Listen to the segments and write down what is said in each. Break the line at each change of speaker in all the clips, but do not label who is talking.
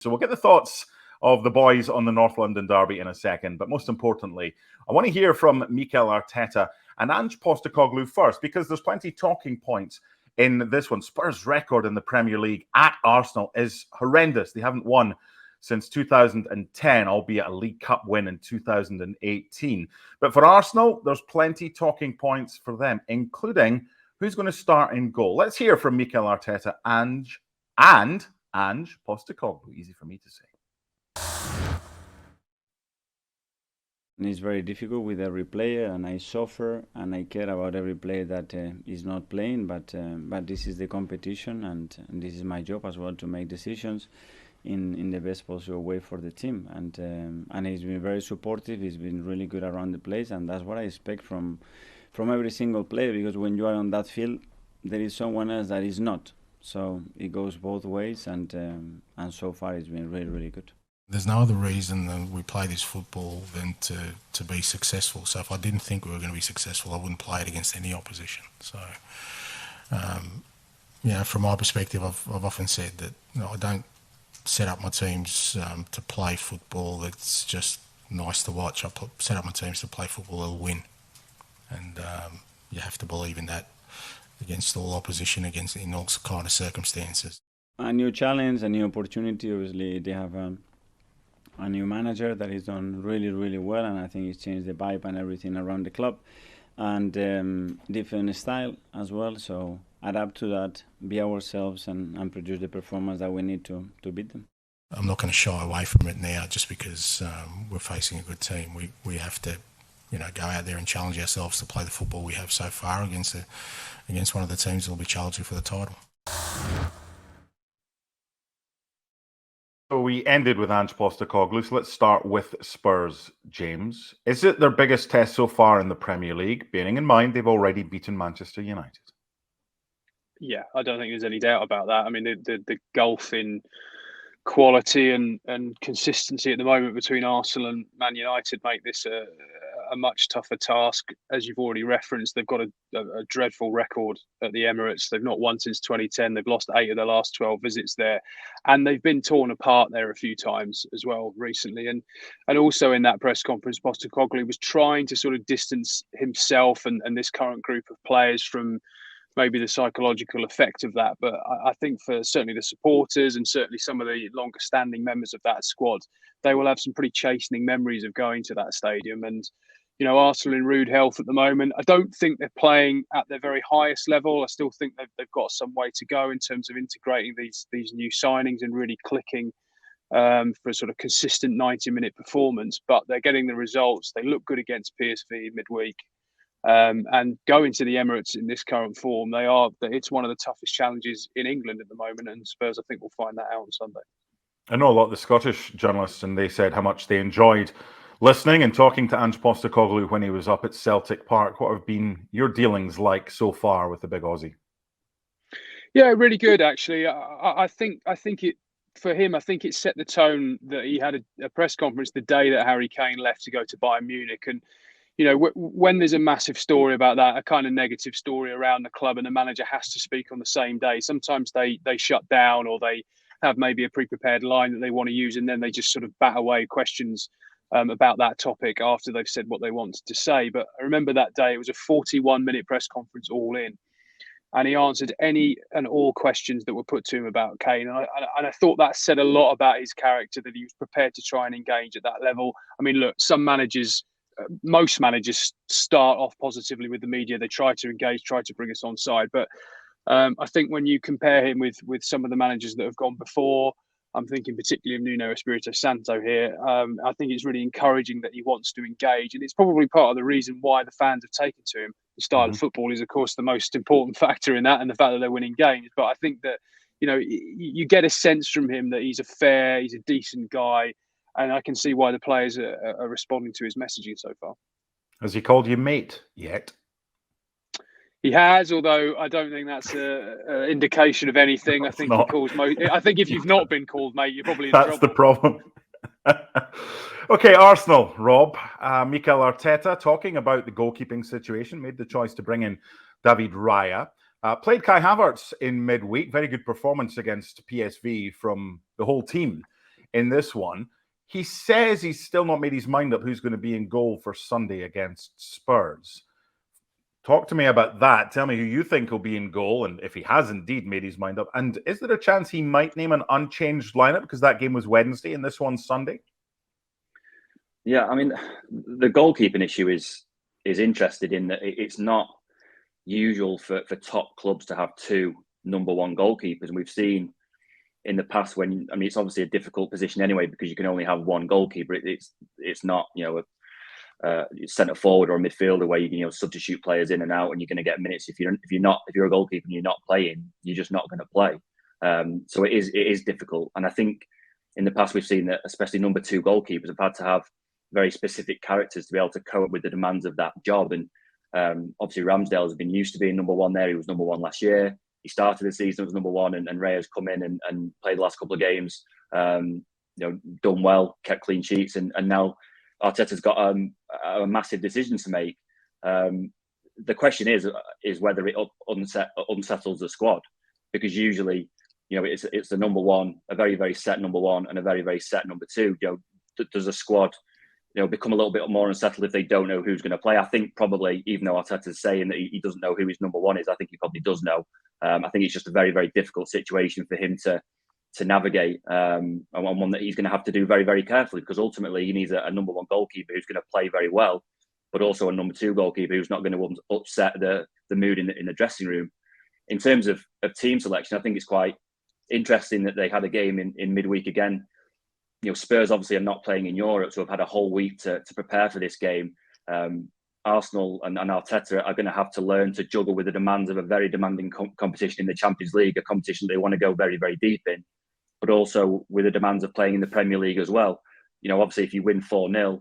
So we'll get the thoughts of the boys on the North London derby in a second. But most importantly, I want to hear from Mikel Arteta and Ange Postecoglou first, because there's plenty talking points in this one. Spurs' record in the Premier League at Arsenal is horrendous. They haven't won since 2010, albeit a League Cup win in 2018. But for Arsenal, there's plenty talking points for them, including who's going to start in goal. Let's hear from Mikel Arteta and Ange Postecoglou. Easy for me to say.
It's very difficult with every player, and I suffer and I care about every player that is not playing. But this is the competition, and this is my job as well to make decisions in the best possible way for the team. And he's been very supportive. He's been really good around the place, and that's what I expect from every single player. Because when you are on that field, there is someone else that is not. So it goes both ways, and so far it's been really, really good.
There's no other reason that we play this football than to be successful. So if I didn't think we were going to be successful, I wouldn't play it against any opposition. So, from my perspective, I've often said that I don't set up my teams to play football that's just nice to watch. I set up my teams to play football that'll win. And you have to believe in that against all opposition, in all kind of circumstances.
A new challenge, a new opportunity. Obviously, they have a new manager that has done really, really well, and I think he's changed the vibe and everything around the club, and different style as well. So adapt to that, be ourselves, and produce the performance that we need to beat them.
I'm not going to shy away from it now just because we're facing a good team. We have to, go out there and challenge ourselves to play the football we have so far against one of the teams that will be challenging for the title.
So we ended with Ange Postecoglou. So let's start with Spurs, James. Is it their biggest test so far in the Premier League, bearing in mind they've already beaten Manchester United?
Yeah, I don't think there's any doubt about that. I mean, the gulf in quality and consistency at the moment between Arsenal and Man United make this a much tougher task. As you've already referenced, they've got a dreadful record at the Emirates. They've not won since 2010. They've lost 8 of their last 12 visits there, and they've been torn apart there a few times as well recently. And also in that press conference, Postecoglou was trying to sort of distance himself and this current group of players from maybe the psychological effect of that. But I think for certainly the supporters and certainly some of the longer standing members of that squad, they will have some pretty chastening memories of going to that stadium. And, Arsenal in rude health at the moment. I don't think they're playing at their very highest level. I still think they've got some way to go in terms of integrating these new signings and really clicking for a sort of consistent 90-minute performance. But they're getting the results. They look good against PSV midweek. And going to the Emirates in this current form, it's one of the toughest challenges in England at the moment, and Spurs, I think, will find that out on Sunday.
I know a lot of the Scottish journalists, and they said how much they enjoyed listening and talking to Ange Postecoglou when he was up at Celtic Park. What have been your dealings like so far with the big Aussie?
Yeah, really good, actually. I think it, for him, I think it set the tone that he had a press conference the day that Harry Kane left to go to Bayern Munich. And when there's a massive story about that, a kind of negative story around the club, and the manager has to speak on the same day, sometimes they shut down, or they have maybe a pre-prepared line that they want to use, and then they just sort of bat away questions about that topic after they've said what they wanted to say. But I remember that day, it was a 41-minute press conference all in, and he answered any and all questions that were put to him about Kane. And I thought that said a lot about his character, that he was prepared to try and engage at that level. I mean, look, most managers start off positively with the media. They try to engage, try to bring us on side. But I think when you compare him with some of the managers that have gone before, I'm thinking particularly of Nuno Espirito Santo here, I think it's really encouraging that he wants to engage. And it's probably part of the reason why the fans have taken to him. The style of football is, of course, the most important factor in that, and the fact that they're winning games. But I think that, you get a sense from him that he's a decent guy. And I can see why the players are responding to his messaging so far.
Has he called you mate yet?
He has, although I don't think that's an indication of anything. I think he calls I think if you've not been called mate, you're probably in trouble.
That's the problem. Okay, Arsenal, Rob. Mikel Arteta, talking about the goalkeeping situation, made the choice to bring in David Raya. Played Kai Havertz in midweek. Very good performance against PSV from the whole team in this one. He says he's still not made his mind up who's going to be in goal for Sunday against Spurs. Talk to me about that. Tell me who you think will be in goal and if he has indeed made his mind up. And is there a chance he might name an unchanged lineup because that game was Wednesday and this one's Sunday?
Yeah, I mean, the goalkeeping issue is interested in that it's not usual for top clubs to have two number one goalkeepers. And we've seen in the past when, I mean, it's obviously a difficult position anyway because you can only have one goalkeeper. It's not, you know, a centre forward or a midfielder where you can substitute players in and out and you're going to get minutes. If you're a goalkeeper and you're not playing, you're just not going to play. So it is difficult. And I think in the past we've seen that especially number two goalkeepers have had to have very specific characters to be able to cope with the demands of that job. And obviously Ramsdale has been used to being number one there. He was number one last year. He started the season as number one, and Raya's come in and played the last couple of games. Done well, kept clean sheets, and now Arteta's got a massive decision to make. The question is whether it unsettles the squad, because usually, it's the number one, a very, very set number one, and a very, very set number two. Does a squad, become a little bit more unsettled if they don't know who's going to play? I think probably, even though Arteta's saying that he doesn't know who his number one is, I think he probably does know. I think it's just a very, very difficult situation for him to navigate, and one that he's going to have to do very, very carefully, because ultimately he needs a number one goalkeeper who's going to play very well, but also a number two goalkeeper who's not going to upset the mood in the dressing room. In terms of team selection, I think it's quite interesting that they had a game in midweek again. Spurs obviously are not playing in Europe, so have had a whole week to prepare for this game. Arsenal and Arteta are going to have to learn to juggle with the demands of a very demanding competition in the Champions League, a competition they want to go very, very deep in, but also with the demands of playing in the Premier League as well. Obviously, if you win 4-0,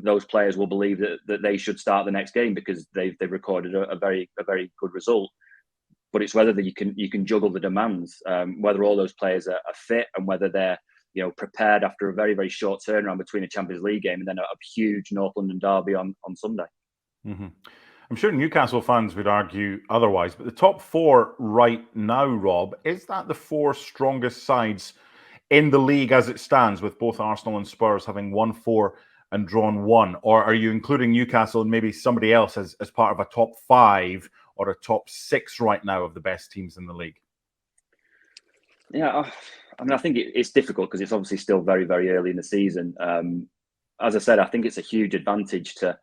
those players will believe that they should start the next game because they've recorded a very good result. But it's whether you can juggle the demands, whether all those players are fit, and whether they're prepared after a very, very short turnaround between a Champions League game and then a huge North London derby on Sunday.
Mm-hmm. I'm sure Newcastle fans would argue otherwise, but the top four right now, Rob, is that the four strongest sides in the league as it stands, with both Arsenal and Spurs having won 4 and drawn 1? Or are you including Newcastle and maybe somebody else as part of a top 5 or a top 6 right now of the best teams in the league?
Yeah, I think it's difficult because it's obviously still very, very early in the season. As I said, I think it's a huge advantage to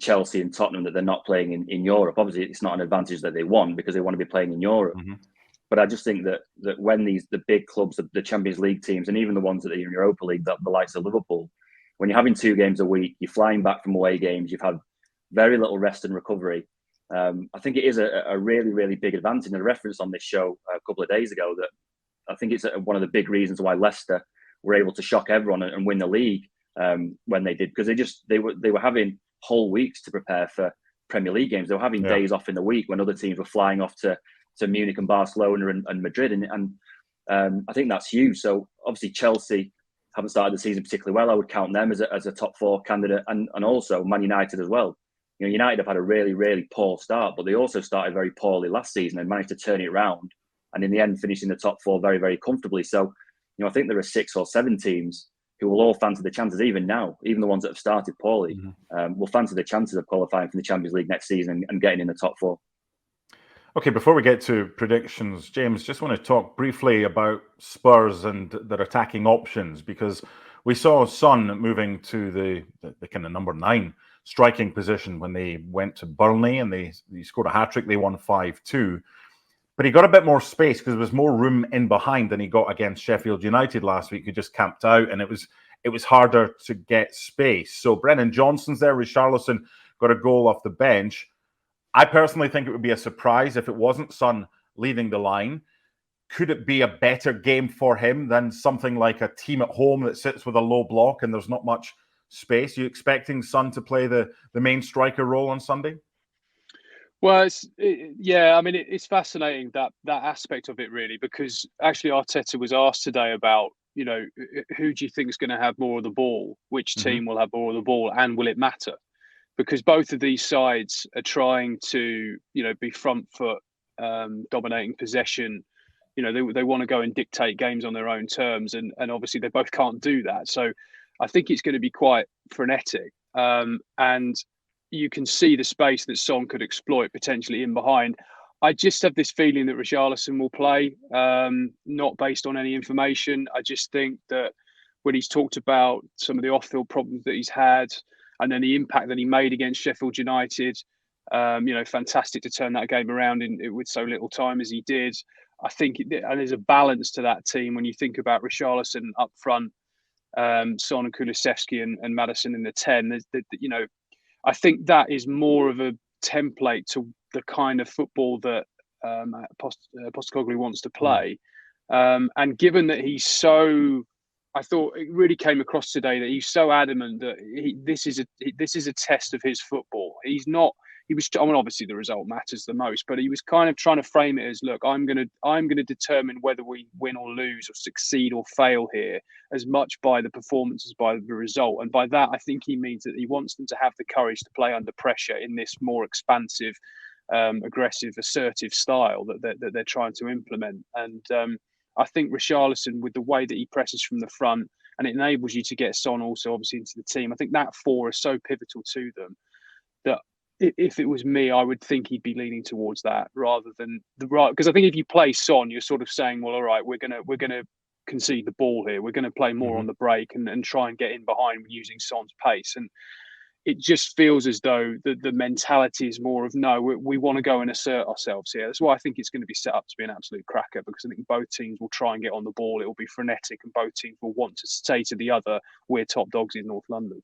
Chelsea and Tottenham that they're not playing in Europe. Obviously, it's not an advantage that they want because they want to be playing in Europe. Mm-hmm. But I just think that when the big clubs, the Champions League teams, and even the ones that are in Europa League, the likes of Liverpool, when you're having 2 games a week, you're flying back from away games, you've had very little rest and recovery. I think it is a really, really big advantage. And a reference on this show a couple of days ago that I think it's one of the big reasons why Leicester were able to shock everyone and win the league when they did, because they were having whole weeks to prepare for Premier League games. They were having days off in the week when other teams were flying off to Munich and Barcelona and Madrid, and I think that's huge. So obviously Chelsea haven't started the season particularly well. I would count them as a top 4 candidate, and also Man United as well. United have had a really, really poor start, but they also started very poorly last season and managed to turn it around, and in the end finishing the top 4 very, very comfortably. So, I think there are 6 or 7 teams who will all fancy the chances, even now, even the ones that have started poorly, will fancy the chances of qualifying for the Champions League next season and getting in the top 4.
Okay, before we get to predictions, James, just want to talk briefly about Spurs and their attacking options, because we saw Son moving to the kind of number 9 striking position when they went to Burnley and they scored a hat-trick. They won 5-2. But he got a bit more space because there was more room in behind than he got against Sheffield United last week, who just camped out, and it was harder to get space. So Brennan Johnson's there. Richarlison got a goal off the bench. I personally think it would be a surprise if it wasn't Son leading the line. Could it be a better game for him than something like a team at home that sits with a low block and there's not much space? Are you expecting Son to play the main striker role on Sunday?
Well, it's fascinating that aspect of it, really, because actually Arteta was asked today about, who do you think is going to have more of the ball? Which team will have more of the ball, and will it matter? Because both of these sides are trying to, be front foot, dominating possession, they want to go and dictate games on their own terms, and obviously they both can't do that. So I think it's going to be quite frenetic, and you can see the space that Son could exploit potentially in behind. I just have this feeling that Richarlison will play, not based on any information. I just think that when he's talked about some of the off-field problems that he's had, and then the impact that he made against Sheffield United, fantastic to turn that game around with so little time as he did. I think and there's a balance to that team when you think about Richarlison up front, Son and Kulusevski and Maddison in the 10. I think that is more of a template to the kind of football that Postecoglou wants to play. And given that he's so, I thought it really came across today that he's so adamant that this is a test of his football. Obviously the result matters the most, but he was kind of trying to frame it as, look, I'm going to determine whether we win or lose or succeed or fail here as much by the performance as by the result. And by that, I think he means that he wants them to have the courage to play under pressure in this more expansive, aggressive, assertive style that they're trying to implement. And I think Richarlison, with the way that he presses from the front, and it enables you to get Son also obviously into the team, I think that four is so pivotal to them that if it was me, I would think he'd be leaning towards that rather than the right. Because I think if you play Son, you're sort of saying, well, all right, we're gonna concede the ball here. We're going to play more on the break and try and get in behind using Son's pace. And it just feels as though the mentality is more of, no, we want to go and assert ourselves here. That's why I think it's going to be set up to be an absolute cracker, because I think both teams will try and get on the ball. It will be frenetic, and both teams will want to say to the other, we're top dogs in North London.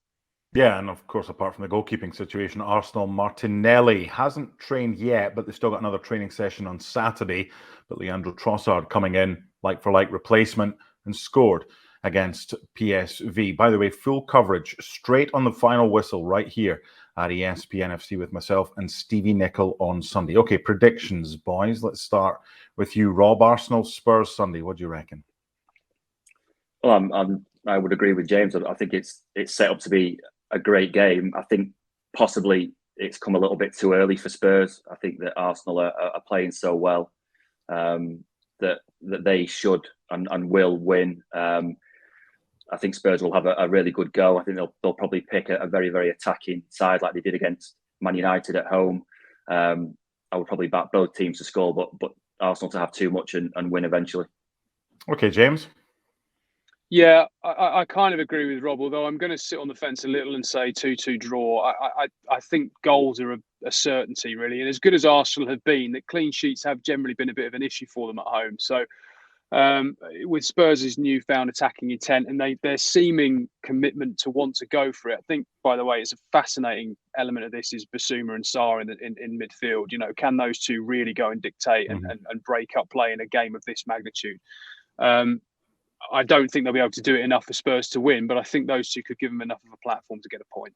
Yeah, and of course, apart from the goalkeeping situation, Arsenal Martinelli hasn't trained yet, but they've still got another training session on Saturday. But Leandro Trossard coming in, like-for-like replacement, and scored against PSV. By the way, full coverage straight on the final whistle right here at ESPN FC with myself and Stevie Nicol on Sunday. Okay, predictions, boys. Let's start with you, Rob. Arsenal Spurs Sunday. What do you reckon?
Well, I would agree with James. I think it's set up to be a great game. I think possibly it's come a little bit too early for Spurs. I think that Arsenal are playing so well that they should and will win. I think Spurs will have a really good go. I think they'll probably pick a very, very attacking side like they did against Man United at home. I would probably back both teams to score, but Arsenal to have too much and win eventually.
Okay, James?
Yeah, I kind of agree with Rob, although I'm going to sit on the fence a little and say 2-2 draw. I think goals are a certainty, really. And as good as Arsenal have been, that clean sheets have generally been a bit of an issue for them at home. So with Spurs' newfound attacking intent and their seeming commitment to want to go for it, I think, by the way, it's a fascinating element of this is Basuma and Sarr in midfield. You know, can those two really go and dictate and break up play in a game of this magnitude? I don't think they'll be able to do it enough for Spurs to win, but I think those two could give them enough of a platform to get a point.